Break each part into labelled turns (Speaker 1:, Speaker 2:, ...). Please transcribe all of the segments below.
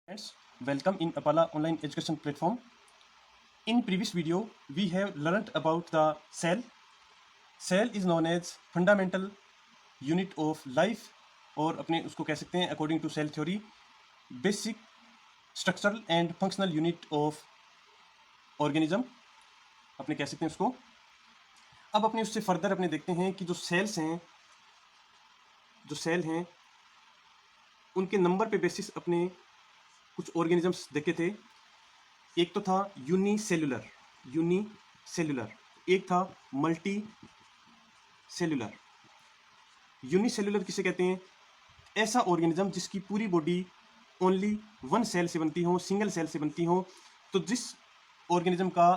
Speaker 1: Friends, welcome in Apala online education platform. In previous video, we have learnt about the cell. Cell is known as fundamental unit of life और अपने उसको कह सकते हैं according to cell theory basic structural and functional unit of organism अपने कह सकते हैं उसको। अब अपने उससे फर्दर अपने देखते हैं कि जो सेल्स हैं, जो सेल हैं, उनके नंबर पे बेसिस अपने कुछ ऑर्गेनिजम्स देखे थे। एक तो था यूनिसेल्युलर, एक था मल्टी सेल्युलर। यूनिसेल्युलर किसे कहते हैं? ऐसा ऑर्गेनिज्म जिसकी पूरी बॉडी ओनली वन सेल से बनती हो, सिंगल सेल से बनती हो। तो जिस ऑर्गेनिज्म का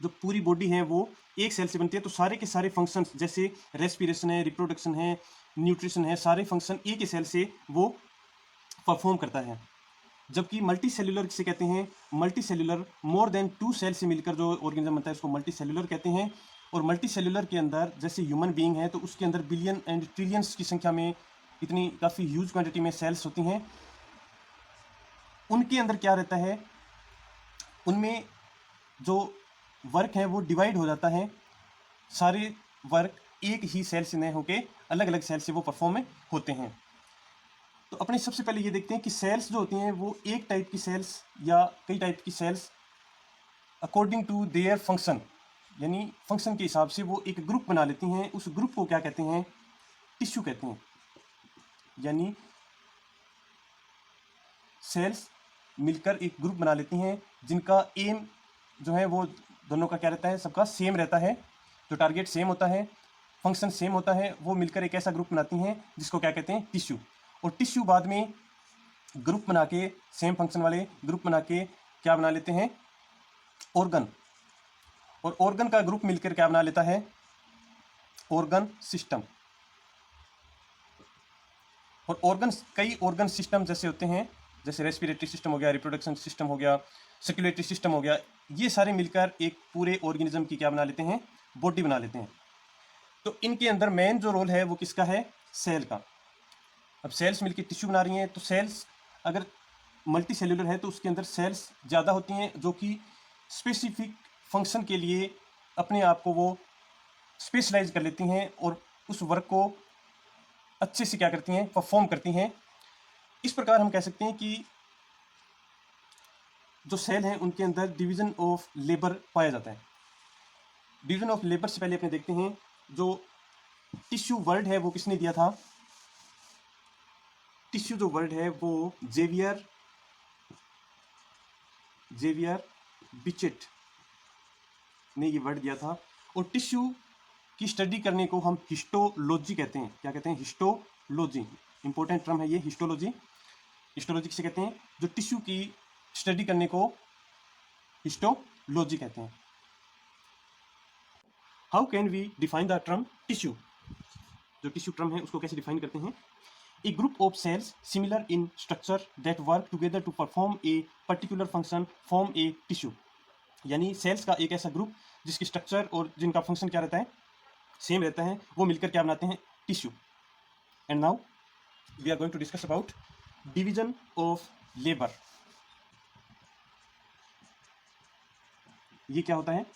Speaker 1: जो पूरी बॉडी है वो एक सेल से बनती है, तो सारे के सारे फंक्शंस जैसे रेस्पिरेशन है, रिप्रोडक्शन है, न्यूट्रिशन है, सारे फंक्शन एक ही सेल से वो परफॉर्म करता है। जबकि मल्टी सेल्युलर किसे कहते हैं? Multi cellular more than 2 cell से मिलकर जो ऑर्गेनिज्म बनता है उसको मल्टी सेल्युलर कहते हैं। और मल्टी सेल्युलर के अंदर जैसे ह्यूमन बीइंग है तो उसके अंदर बिलियन एंड ट्रिलियंस की संख्या में इतनी काफ़ी ह्यूज क्वांटिटी में सेल्स होती हैं। उनके अंदर क्या रहता है? उनमें जो वर्क है वो डिवाइड हो जाता है। सारे वर्क एक ही सेल से नहीं होके अलग अलग सेल से वो परफॉर्म होते हैं। तो अपने सबसे पहले ये देखते हैं कि सेल्स जो होती हैं वो एक टाइप की सेल्स या कई टाइप की cells according to their function, यानी फंक्शन के हिसाब से वो एक ग्रुप बना लेती हैं। उस ग्रुप को क्या कहते हैं? टिश्यू कहते हैं। यानी सेल्स मिलकर एक ग्रुप बना लेती हैं जिनका एम जो है वो दोनों का क्या रहता है? सबका सेम रहता है। जो टारगेट सेम होता है, फंक्शन सेम होता है, वो मिलकर एक ऐसा ग्रुप बनाती हैं जिसको क्या कहते हैं? टिश्यू। और टिश्यू बाद में ग्रुप बना के, सेम फंक्शन वाले ग्रुप बना के क्या बना लेते हैं? ऑर्गन। और ऑर्गन का ग्रुप मिलकर क्या बना लेता है? Organ system. और ऑर्गन, कई ऑर्गन सिस्टम जैसे होते हैं, जैसे रेस्पिरेटरी सिस्टम हो गया, रिप्रोडक्शन सिस्टम हो गया, सर्कुलेटरी सिस्टम हो गया, ये सारे मिलकर एक पूरे ऑर्गेनिज्म की क्या बना लेते हैं? बॉडी बना लेते हैं। तो इनके अंदर मेन जो रोल है वो किसका है? सेल का। अब सेल्स मिलकर टिश्यू बना रही हैं, तो सेल्स अगर मल्टी सेल्युलर है तो उसके अंदर सेल्स ज़्यादा होती हैं जो कि स्पेसिफिक फंक्शन के लिए अपने आप को वो स्पेशलाइज कर लेती हैं और उस वर्क को अच्छे से क्या करती हैं? परफॉर्म करती हैं। इस प्रकार हम कह सकते हैं कि जो सेल हैं उनके अंदर डिवीजन ऑफ लेबर पाया जाता है। डिवीजन ऑफ लेबर से पहले अपने देखते हैं जो टिश्यू वर्ड है वो किसने दिया था? टिश्यू जो वर्ड है वो जेवियर बिचेट ने ये वर्ड दिया था। और टिश्यू की स्टडी करने को हम हिस्टोलॉजी कहते हैं। क्या कहते हैं? हिस्टोलॉजी। इंपॉर्टेंट टर्म है ये, हिस्टोलॉजी। हिस्टोलॉजी किसे कहते हैं? जो टिश्यू की स्टडी करने को हिस्टोलॉजी कहते हैं। How can we define the term tissue? जो टिश्यू टर्म है उसको कैसे डिफाइन करते हैं? A group of cells similar in structure that work together to perform a particular function form a tissue। यानी सेल्स का एक ऐसा ग्रुप जिसकी स्ट्रक्चर और जिनका फंक्शन क्या रहता है? सेम रहता है, वो मिलकर क्या बनाते हैं? Tissue. And now we are going to discuss about division of labour. ये क्या होता है?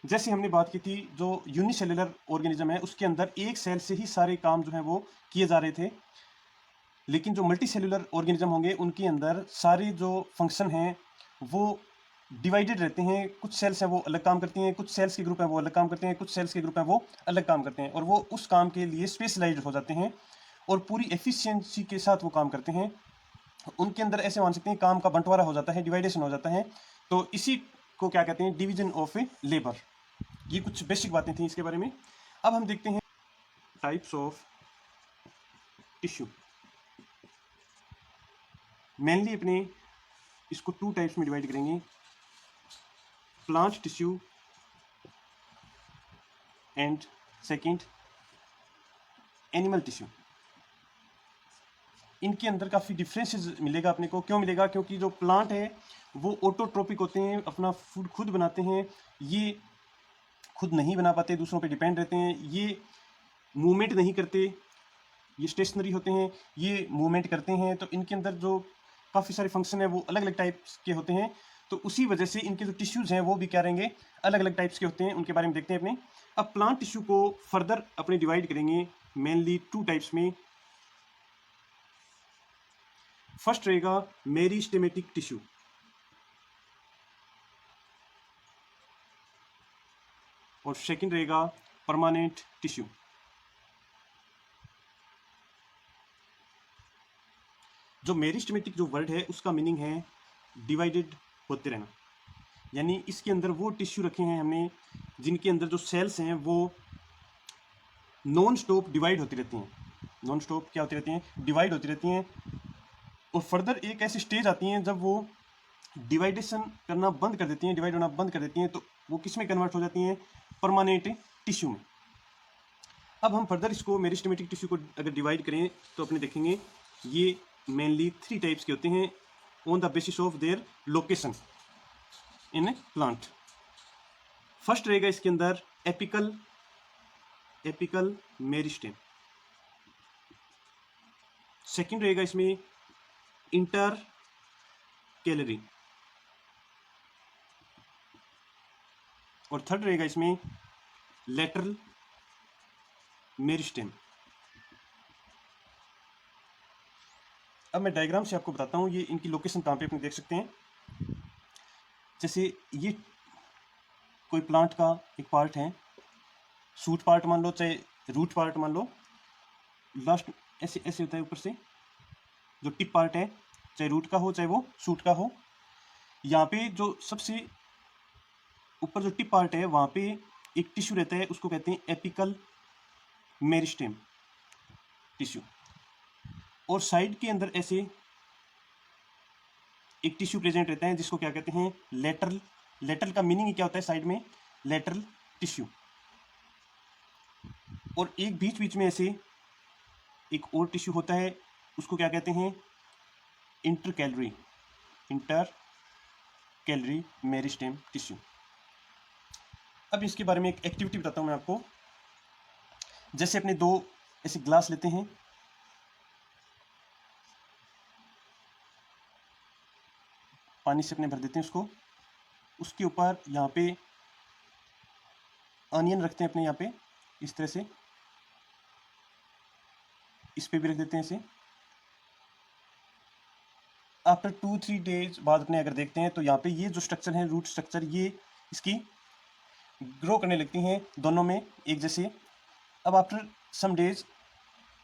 Speaker 1: जैसे हमने बात की थी, जो यूनिसेल्युलर ऑर्गेनिज्म है उसके अंदर एक सेल से ही सारे काम जो है वो किए जा रहे थे। लेकिन जो मल्टी सेल्युलर ऑर्गेनिज्म होंगे उनके अंदर सारे जो फंक्शन हैं वो डिवाइडेड रहते हैं। कुछ सेल्स हैं वो अलग काम करती हैं, कुछ सेल्स के ग्रुप हैं वो अलग काम करते हैं, कुछ सेल्स के ग्रुप हैं वो अलग काम करते हैं, और वो उस काम के लिए स्पेशलाइज्ड हो जाते हैं और पूरी एफिशिएंसी के साथ वो काम करते हैं। उनके अंदर ऐसे मान सकते हैं काम का बंटवारा हो जाता है, डिवाइडेशन हो जाता है। तो इसी को क्या कहते हैं? Division of labour. ये कुछ बेसिक बातें थी इसके बारे में। अब हम देखते हैं टाइप्स ऑफ टिश्यू। मेनली अपने इसको 2 टाइप्स में डिवाइड करेंगे, plant tissue and second animal tissue. इनके अंदर काफ़ी डिफरेंसेस मिलेगा अपने को। क्यों मिलेगा? क्योंकि जो प्लांट है वो ऑटोट्रोपिक होते हैं, अपना फूड खुद बनाते हैं। ये खुद नहीं बना पाते, दूसरों पे डिपेंड रहते हैं। ये मूवमेंट नहीं करते, ये स्टेशनरी होते हैं। ये मूवमेंट करते हैं, तो इनके अंदर जो काफ़ी सारे फंक्शन है वो अलग अलग टाइप्स के होते हैं, तो उसी वजह से इनके जो टिश्यूज़ हैं वो भी क्या रहेंगे, अलग अलग टाइप्स के होते हैं। उनके बारे में देखते हैं अपने। अब प्लांट टिश्यू को फर्दर अपने डिवाइड करेंगे मेनली 2 टाइप्स में। फर्स्ट रहेगा मेरिस्टेमेटिक टिश्यू, और सेकंड रहेगा परमानेंट टिश्यू। जो मेरिस्टेमेटिक जो वर्ड है उसका मीनिंग है डिवाइडेड होते रहना, यानी इसके अंदर वो टिश्यू रखे हैं हमने जिनके अंदर जो सेल्स हैं वो नॉन स्टॉप डिवाइड होती रहती हैं। नॉन स्टॉप क्या होती रहती हैं, डिवाइड होती रहती हैं। और फर्दर एक ऐसी स्टेज आती है जब वो डिवाइडेशन करना बंद कर देती हैं, डिवाइड होना बंद कर देती हैं, तो वो किस में कन्वर्ट हो जाती हैं, परमानेंट टिश्यू में। अब हम फर्दर इसको मेरिस्टेमेटिक टिश्यू को अगर डिवाइड करें तो अपने देखेंगे ये मेनली 3 टाइप्स के होते हैं on the basis of their location in plant. First रहेगा इसके अंदर एपिकल मेरिस्टेम। सेकंड रहेगा इसमें इंटर कैलरी, और थर्ड रहेगा इसमें लेटरल मेरिस्टेम। अब मैं डायग्राम से आपको बताता हूँ ये इनकी लोकेशन कहाँ पे अपने देख सकते हैं। जैसे ये कोई प्लांट का एक पार्ट है, शूट पार्ट मान लो चाहे रूट पार्ट मान लो, लास्ट ऐसे ऐसे होता है ऊपर से जो टिप पार्ट है, चाहे रूट का हो चाहे वो शूट का हो। यहाँ पे जो सबसे ऊपर जो टिप पार्ट है वहाँ पे एक टिश्यू रहता है, उसको कहते हैं एपिकल मेरिस्टेम टिश्यू। और साइड के अंदर ऐसे एक टिश्यू प्रेजेंट रहता है जिसको क्या कहते हैं, लेटरल। लेटरल का मीनिंग क्या होता है, साइड में लेटरल टिश्यू। और एक बीच बीच में ऐसे एक और टिश्यू होता है, उसको क्या कहते हैं, इंटर कैलरी मेरिस्टेम टिश्यू। अब इसके बारे में एक एक्टिविटी बताता हूँ मैं आपको। जैसे अपने 2 ऐसे ग्लास लेते हैं, पानी से अपने भर देते हैं उसको, उसके ऊपर यहाँ पे अनियन रखते हैं अपने, यहाँ पे इस तरह से, इस पे भी रख देते हैं ऐसे। आफ्टर 2-3 डेज बाद अपने अगर देखते हैं तो यहाँ पे ये जो स्ट्रक्चर है, रूट स्ट्रक्चर, ये इसकी ग्रो करने लगती हैं दोनों में एक जैसे। अब आफ्टर सम डेज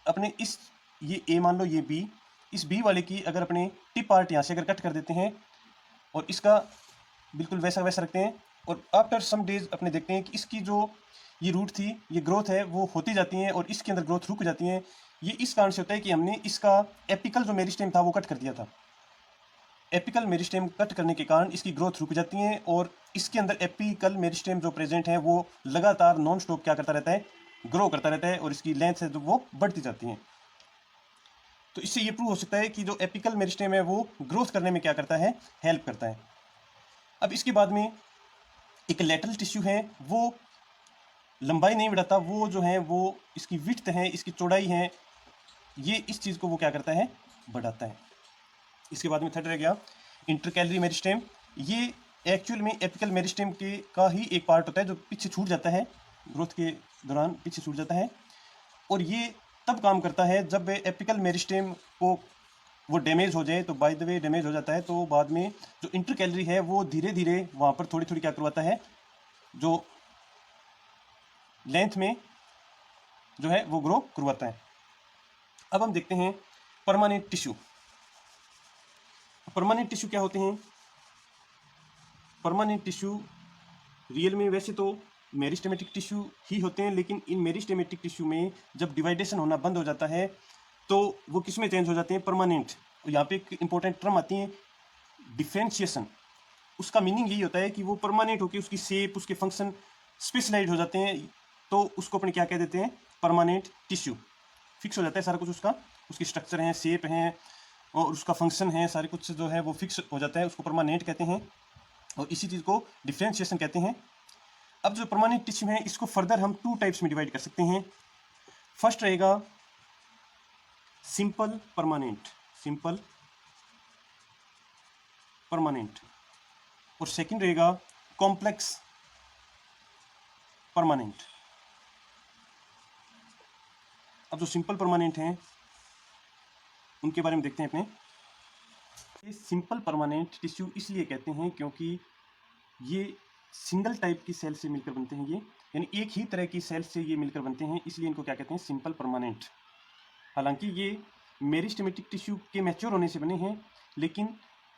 Speaker 1: अपने इस, ये ए मान लो ये बी, इस बी वाले की अगर अपने टिप पार्ट यहाँ से अगर कट कर देते हैं और इसका बिल्कुल वैसा वैसा रखते हैं, और आफ्टर सम डेज अपने देखते हैं कि इसकी जो ये रूट थी, ये ग्रोथ है वो होती जाती है और इसके अंदर ग्रोथ रुक जाती है। ये इस कारण से होता है कि हमने इसका एपिकल जो मेरिस्टेम था वो कट कर दिया था। एपिकल मेरिस्टेम कट करने के कारण इसकी ग्रोथ रुक जाती है और इसके अंदर एपिकल मेरिस्टेम जो प्रेजेंट है वो लगातार नॉन स्टॉप क्या करता रहता है, ग्रो करता रहता है, और इसकी लेंथ है जो वो बढ़ती जाती है। तो इससे ये प्रूव हो सकता है कि जो एपिकल मेरिस्टेम है वो ग्रोथ करने में क्या करता है, हेल्प करता है। अब इसके बाद में एक लेटरल टिश्यू है, वो लंबाई नहीं बढ़ाता, वो जो है वो इसकी विड्थ है, इसकी चौड़ाई है, ये इस चीज़ को वो क्या करता है, बढ़ाता है। इसके बाद में थर्ड रह गया इंटरकैलरी मेरिस्टेम। ये एक्चुअल में एपिकल मेरिस्टेम के का ही एक पार्ट होता है जो पीछे छूट जाता है, ग्रोथ के दौरान पीछे छूट जाता है, और ये तब काम करता है जब एपिकल मेरिस्टेम को वो डैमेज हो जाए। तो बाय द वे डैमेज हो जाता है तो बाद में जो इंटरकैलरी है वो धीरे धीरे वहाँ पर थोड़ी थोड़ी क्या करवाता है, जो लेंथ में जो है वो ग्रो करवाता है। अब हम देखते हैं परमानेंट टिश्यू। परमानेंट टिश्यू क्या होते हैं? परमानेंट टिश्यू रियल में वैसे तो मेरिस्टेमेटिक टिश्यू ही होते हैं, लेकिन इन मेरिस्टेमेटिक टिश्यू में जब डिवाइडेशन होना बंद हो जाता है तो वो किस में चेंज हो जाते हैं, परमानेंट। यहाँ पे एक इंपॉर्टेंट टर्म आती है डिफरेंशिएशन। उसका मीनिंग यही होता है कि वो परमानेंट होकर उसकी शेप, उसके फंक्शन स्पेशलाइज हो जाते हैं, तो उसको अपने क्या कह देते हैं, परमानेंट टिश्यू। फिक्स हो जाता है सारा कुछ उसका, उसकी स्ट्रक्चर है, शेप है और उसका फंक्शन है, सारे कुछ जो है वो फिक्स हो जाता है, उसको परमानेंट कहते हैं, और इसी चीज़ को डिफरेंशिएशन कहते हैं। अब जो परमानेंट टिश्यू है इसको फर्दर हम 2 टाइप्स में डिवाइड कर सकते हैं। फर्स्ट रहेगा सिंपल परमानेंट। सिंपल परमानेंट, और सेकंड रहेगा कॉम्प्लेक्स परमानेंट। अब जो सिंपल परमानेंट हैं उनके बारे में देखते हैं अपने। ये सिंपल परमानेंट टिश्यू इसलिए कहते हैं क्योंकि ये सिंगल टाइप की सेल से मिलकर बनते हैं, ये यानी एक ही तरह की सेल से ये मिलकर बनते हैं, इसलिए इनको क्या कहते हैं, सिंपल परमानेंट। हालांकि ये मेरिस्टेमेटिक टिश्यू के मैच्योर होने से बने हैं, लेकिन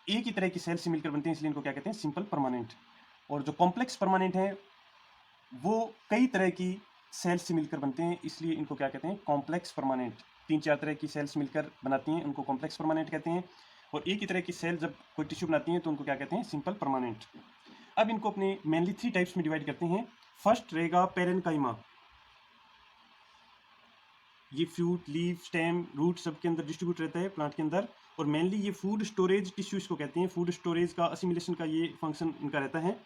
Speaker 1: एक ही तरह की सेल से मिलकर बनते हैं, इसलिए इनको क्या कहते हैं, सिंपल परमानेंट। और जो कॉम्प्लेक्स परमानेंट है वो कई तरह की सेल्स से मिलकर बनते हैं, इसलिए इनको क्या कहते हैं, कॉम्प्लेक्स परमानेंट। 3-4 तरह की सेल्स मिलकर बनाती हैं, उनको कॉम्प्लेक्स परमानेंट कहते हैं। और एक ही तरह की सेल जब कोई टिश्यू बनाती हैं तो उनको क्या कहते हैं, सिंपल परमानेंट। अब इनको अपने मेनली 3 टाइप्स में डिवाइड करते हैं। फर्स्ट रहेगा पेरेन्काइमा। ये फ्रूट, लीफ, स्टेम, रूट सबके अंदर डिस्ट्रीब्यूट रहता है प्लांट के अंदर, और मेनली ये फूड स्टोरेज टिश्यू इसको कहते हैं। फूड स्टोरेज का, असिमिलेशन का ये फंक्शन इनका रहता है।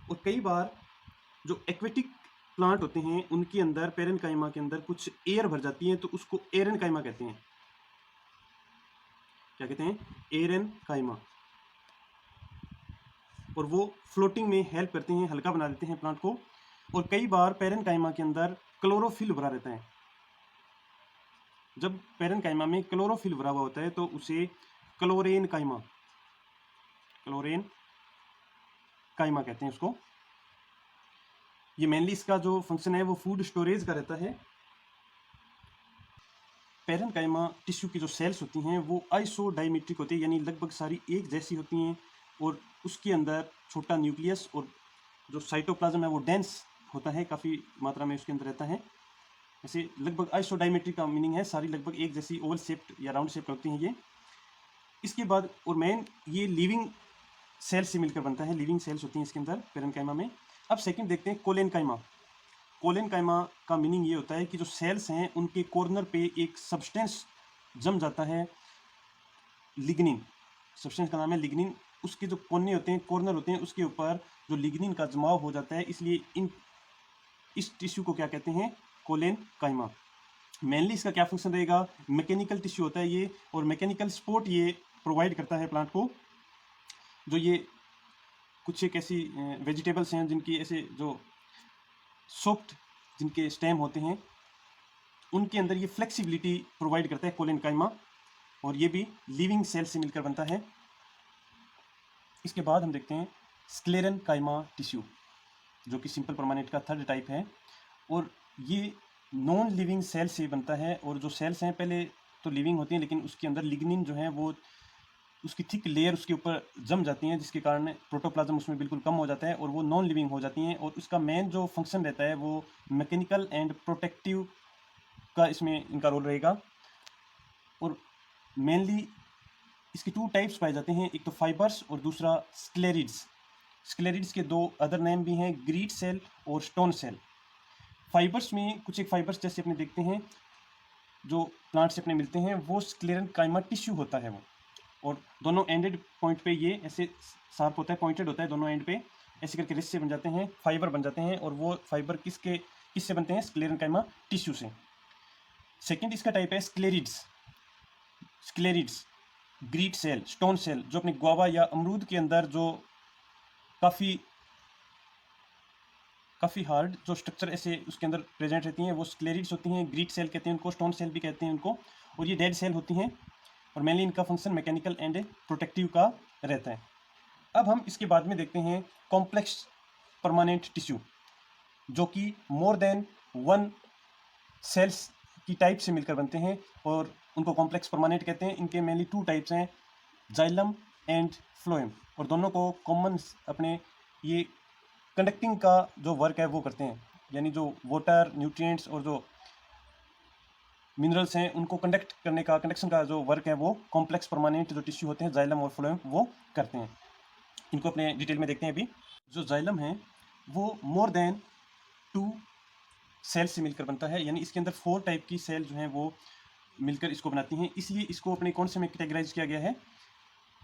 Speaker 1: और कई बार जो एक्वेटिक प्लांट होते हैं उनके अंदर, पेरेन्काइमा के अंदर कुछ एयर भर जाती है, तो उसको एरेन्काइमा कहते हैं। क्या कहते हैं, एरेन्काइमा। और वो फ्लोटिंग में हेल्प करते हैं, हल्का बना देते हैं प्लांट को। और कई बार पेरेन्काइमा के अंदर क्लोरोफिल भरा रहता है। जब पेरेन्काइमा में क्लोरोफिल भरा हुआ होता है तो उसे क्लोरेन्काइमा, क्लोरेन्काइमा कहते हैं उसको। ये मेनली इसका जो फंक्शन है वो फूड स्टोरेज का रहता है। पेरेन्काइमा टिश्यू की जो सेल्स होती हैं वो आइसोडाइमेट्रिक होती है, यानी लगभग सारी एक जैसी होती हैं, और उसके अंदर छोटा न्यूक्लियस और जो साइटोप्लाज्म है वो डेंस होता है, काफ़ी मात्रा में उसके अंदर रहता है। ऐसे लगभग आइसोडाइमेट्रिक का मीनिंग है सारी लगभग एक जैसी ओवल शेप्ड या राउंड शेप्ड होती हैं ये। इसके बाद और मेन ये लिविंग सेल से मिलकर बनता है, लिविंग सेल्स होती हैं इसके अंदर पेरेन्काइमा में। अब सेकंड देखते हैं कोलेन्काइमा। कोलेन्काइमा का मीनिंग ये होता है कि जो सेल्स हैं उनके कॉर्नर पे एक सब्सटेंस जम जाता है, लिग्निन। सब्सटेंस का नाम है लिग्निन। उसके जो कोने होते हैं, कॉर्नर होते हैं, उसके ऊपर जो लिग्निन का जमाव हो जाता है, इसलिए इस टिश्यू को क्या कहते हैं, कोलेन्काइमा। मेनली इसका क्या फंक्शन रहेगा, मैकेनिकल टिश्यू होता है ये, और मैकेनिकल सपोर्ट ये प्रोवाइड करता है प्लांट को। जो ये कुछ एक ऐसी वेजिटेबल्स हैं जिनकी ऐसे जो सॉफ्ट जिनके स्टेम होते हैं उनके अंदर ये फ्लेक्सिबिलिटी प्रोवाइड करता है कोलेन्काइमा, और ये भी लिविंग सेल से मिलकर बनता है। इसके बाद हम देखते हैं स्क्लेरेन्काइमा टिश्यू, जो कि सिंपल परमानेंट का थर्ड टाइप है, और ये नॉन लिविंग सेल से बनता है। और जो सेल्स हैं पहले तो लिविंग होती हैं, लेकिन उसके अंदर लिग्निन जो है वो उसकी थिक लेयर उसके ऊपर जम जाती हैं, जिसके कारण प्रोटोप्लाज्म उसमें बिल्कुल कम हो जाता है और वो नॉन लिविंग हो जाती हैं। और उसका मेन जो फंक्शन रहता है वो मैकेनिकल एंड प्रोटेक्टिव का इसमें इनका रोल रहेगा। और मेनली इसके 2 टाइप्स पाए जाते हैं, एक तो फाइबर्स और दूसरा स्क्लेरिड्स। स्क्लेरिड्स के 2 अदर नेम भी हैं, ग्रीड सेल और स्टोन सेल। फाइबर्स में कुछ एक फाइबर्स जैसे अपने देखते हैं जो प्लांट से अपने मिलते हैं, वो स्क्लेरेन्काइमा टिश्यू होता है वो। और दोनों एंडेड पॉइंट पे ये ऐसे शार्प होता है, पॉइंटेड होता है दोनों एंड पे, ऐसे करके रिस्ट से बन जाते हैं, फाइबर बन जाते हैं। और वो फाइबर किससे बनते हैं, स्क्लेरेन्काइमा टिश्यू से। सेकंड इसका टाइप है स्क्लेरिड्स, ग्रीड सेल, स्टोन सेल, जो अपने गुआवा या अमरूद के अंदर जो काफ़ी हार्ड जो स्ट्रक्चर ऐसे उसके अंदर प्रेजेंट रहती हैं वो स्क्लेरिड्स होती हैं। ग्रीड सेल कहते हैं उनको, स्टोन सेल भी कहते हैं उनको। और ये डेड सेल होती हैं, और मेनली इनका फंक्शन मैकेनिकल एंड प्रोटेक्टिव का रहता है। अब हम इसके बाद में देखते हैं कॉम्प्लेक्स परमानेंट टिश्यू, जो कि मोर देन 1 सेल्स की टाइप से मिलकर बनते हैं, और उनको कॉम्प्लेक्स परमानेंट कहते हैं। इनके मेनली 2 टाइप्स हैं, जाइलम एंड फ्लोएम। और दोनों को कॉमन अपने ये कंडक्टिंग का जो वर्क है वो करते हैं, यानी जो वाटर, न्यूट्रिएंट्स और जो मिनरल्स हैं उनको कंडक्शन का जो वर्क है वो कॉम्प्लेक्स परमानेंट जो टिश्यू होते हैं जाइलम और फ्लोएम वो करते हैं। इनको अपने डिटेल में देखते हैं अभी। जो जाइलम है वो मोर देन 2 सेल्स से मिलकर बनता है, यानी इसके अंदर 4 टाइप की सेल जो हैं वो मिलकर इसको बनाती हैं, इसलिए इसको अपने कौन से में कैटेगराइज किया गया है,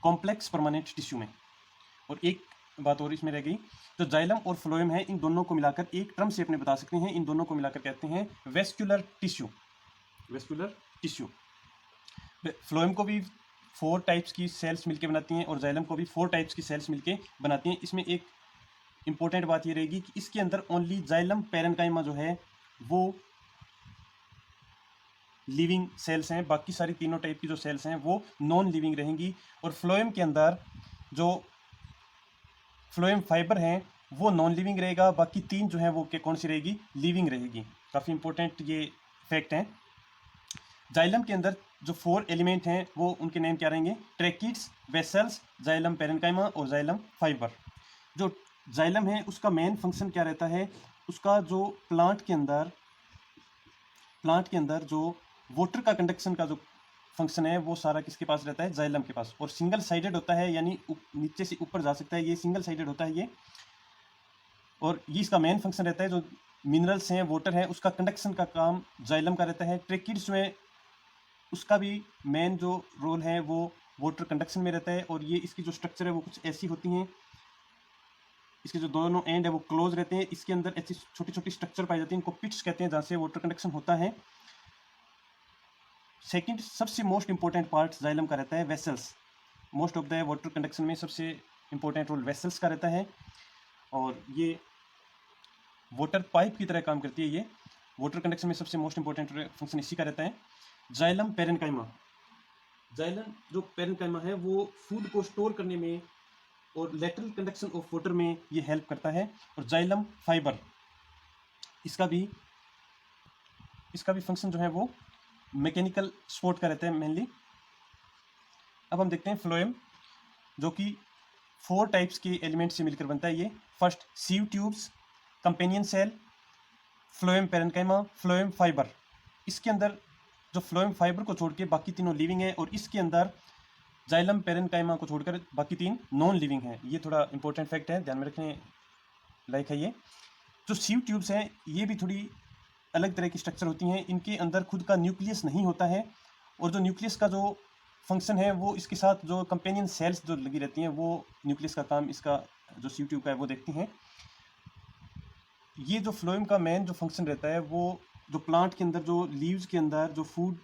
Speaker 1: कॉम्प्लेक्स परमानेंट टिश्यू में। और एक बात और इसमें रह गई, जो जाइलम और फ्लोएम है इन दोनों को मिलाकर एक टर्म से अपने बता सकते हैं, इन दोनों को मिलाकर कहते हैं वेस्क्यूलर टिश्यू। फ्लोएम को भी 4 टाइप्स की सेल्स मिलके बनाती हैं और जाइलम को भी 4 टाइप्स की सेल्स मिलके बनाती हैं। इसमें एक इंपॉर्टेंट बात ये रहेगी कि इसके अंदर ओनली जाइलम पैरेन्काइमा जो है वो लिविंग सेल्स हैं, बाकी सारी तीनों टाइप की जो सेल्स हैं वो नॉन लिविंग रहेंगी। और फ्लोएम के अंदर जो फ्लोएम फाइबर हैं वो नॉन लिविंग रहेगा, बाकी तीन जो है वो कौन सी रहेगी, लिविंग रहेगी। काफ़ी इंपॉर्टेंट ये फैक्ट हैं। जाइलम के अंदर जो 4 एलिमेंट हैं वो उनके नेम क्या रहेंगे, ट्रैकिड्स, वेसल्स, जाइलम पैरेन्काइमा और जाइलम फाइबर। जो जाइलम है उसका मेन फंक्शन क्या रहता है, उसका जो प्लांट के अंदर जो वाटर का कंडक्शन का जो फंक्शन है वो सारा किसके पास रहता है, जाइलम के पास। और सिंगल साइडेड होता है, यानी नीचे से ऊपर जा सकता है, ये सिंगल साइडेड होता है ये। और ये इसका मेन फंक्शन रहता है, जो मिनरल्स हैं, वाटर है, उसका कंडक्शन का काम जाइलम का रहता है। ट्रैकिड्स में उसका भी मेन जो रोल है वो वाटर कंडक्शन में रहता है। और ये इसकी जो स्ट्रक्चर है वो कुछ ऐसी होती हैं, इसके जो दोनों एंड है वो क्लोज रहते हैं। इसके अंदर ऐसी छोटी छोटी स्ट्रक्चर पाई जाती है, इनको पिट्स कहते हैं, जहाँ से वाटर कंडक्शन होता है। सेकंड सबसे मोस्ट इंपॉर्टेंट पार्ट जाइलम का रहता है vessels. Most of the water conduction में सबसे इंपॉर्टेंट रोल वेसल्स का रहता है, और ये वाटर पाइप की तरह काम करती है। ये वाटर कंडक्शन में सबसे मोस्ट इंपॉर्टेंट फंक्शन इसी का रहता है। जाइलम पैरेन्काइमा, जाइलम जो पैरेन्काइमा है वो फूड को स्टोर करने में और लेटरल कंडक्शन ऑफ वाटर में ये हेल्प करता है। और जाइलम फाइबर, इसका भी फंक्शन जो है वो मैकेनिकल सपोर्ट का रहता है मेनली। अब हम देखते हैं फ्लोएम, जो कि 4 टाइप्स के एलिमेंट से मिलकर बनता है ये। First sieve tubes, companion cell, phloem parenchyma, phloem fibre. इसके अंदर जो फ्लोएम फाइबर को छोड़ के बाकी तीनों लिविंग है, और इसके अंदर जाइलम पैरेन्काइमा को छोड़कर बाकी 3 नॉन लिविंग है। ये थोड़ा इंपॉर्टेंट फैक्ट है, ध्यान में रखने लायक है। ये जो सीव ट्यूब्स हैं ये भी थोड़ी अलग तरह की स्ट्रक्चर होती हैं, इनके अंदर खुद का न्यूक्लियस नहीं होता है, और जो न्यूक्लियस का जो फंक्शन है वो इसके साथ जो कंपेनियन सेल्स जो लगी रहती हैं वो न्यूक्लियस का काम इसका जो सीव ट्यूब का है वो देखती हैं। ये जो फ्लोएम का मेन जो फंक्शन रहता है वो जो प्लांट के अंदर जो लीव्स के अंदर जो फूड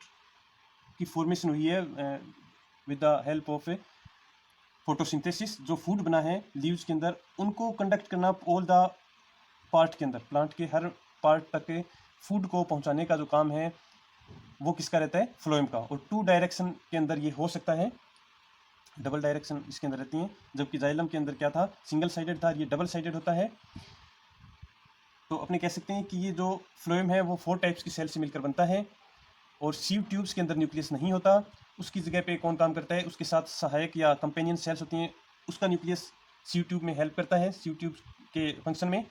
Speaker 1: की फॉर्मेशन हुई है with the help of photosynthesis, जो फूड बना है लीव्स के अंदर, उनको कंडक्ट करना ऑल द पार्ट के अंदर, प्लांट के हर पार्ट तक फूड को पहुंचाने का जो काम है वो किसका रहता है, फ्लोएम का। और 2 डायरेक्शन के अंदर ये हो सकता है, डबल डायरेक्शन इसके अंदर रहती हैं, जबकि जाइलम के अंदर क्या था, सिंगल साइडेड था, ये डबल साइडेड होता है। तो अपने कह सकते हैं कि ये जो फ्लोएम है वो 4 टाइप्स की सेल से मिलकर बनता है, और सीव ट्यूब्स के अंदर न्यूक्लियस नहीं होता। उसकी जगह पे कौन काम करता है, उसके साथ सहायक या कंपेनियन सेल्स होती हैं, उसका न्यूक्लियस सीव ट्यूब में हेल्प करता है, सीव ट्यूब के फंक्शन में।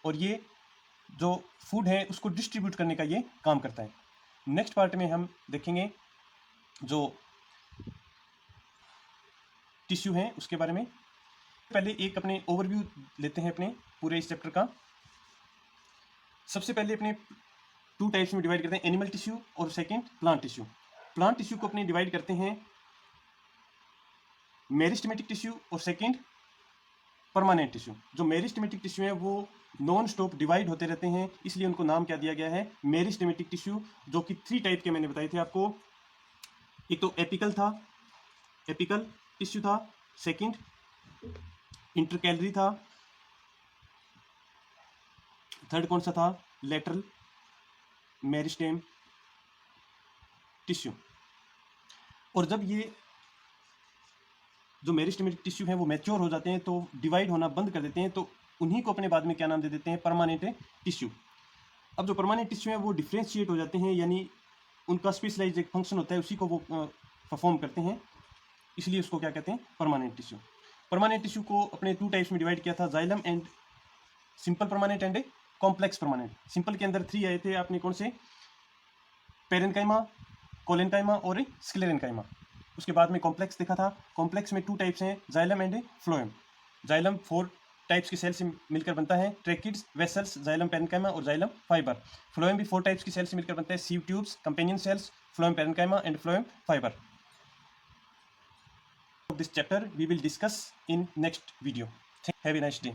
Speaker 1: और ये जो फूड है उसको डिस्ट्रीब्यूट करने का ये काम करता है। नेक्स्ट पार्ट में हम देखेंगे जो टिश्यू हैं उसके बारे में। पहले एक अपने ओवरव्यू लेते हैं अपने पूरे इस चैप्टर का। सबसे पहले अपने 2 टाइप्स में डिवाइड करते हैं, एनिमल टिश्यू और second plant tissue. Plant tissue को अपने डिवाइड करते हैं मेरिस्टेमेटिक टिश्यू और सेकंड परमानेंट टिश्यू। जो मेरिस्टेमेटिक टिश्यू है वो नॉन स्टॉप डिवाइड होते रहते हैं, इसलिए उनको नाम क्या दिया गया है, मेरिस्टेमेटिक टिश्यू। जो कि 3 टाइप के मैंने बताए थे आपको। एक तो एपिकल था, एपिकल टिश्यू था, सेकंड इंटरकैलरी था, थर्ड कौन सा था, लेटरल मेरिस्टेम टिश्यू। और जब ये जो मेरिस्टेमेटिक टिश्यू है वो मैच्योर हो जाते हैं तो डिवाइड होना बंद कर देते हैं, तो उन्हीं को अपने बाद में क्या नाम दे देते हैं, परमानेंट टिश्यू। अब जो परमानेंट टिश्यू है वो डिफ्रेंशिएट हो जाते हैं, यानी उनका स्पेशलाइज एक फंक्शन होता है, उसी को वो परफॉर्म करते हैं, इसलिए उसको क्या कहते हैं, परमानेंट टिश्यू। परमानेंट टिश्यू को अपने 2 टाइप्स में डिवाइड किया था, xylem and simple permanent and complex permanent. Simple के अंदर 3 आए थे, आपने कौन से, पैरेन्काइमा, कोलेन्काइमा और स्क्लेरेन्काइमा। उसके बाद में कॉम्प्लेक्स देखा था, कॉम्प्लेक्स में 2 टाइप्स हैं, xylem and phloem. Xylem 4 types की सेल से मिलकर बनता है, ट्रैकिड्स, वेसल्स, जाइलम पैरेन्काइमा और जाइलम फाइबर। फ्लोएम भी 4 टाइप्स की सेल से मिलकर बनता है, सीव tubes, companion cells, phloem parenchyma and phloem fibre. This chapter we will discuss in next video. Have a nice day.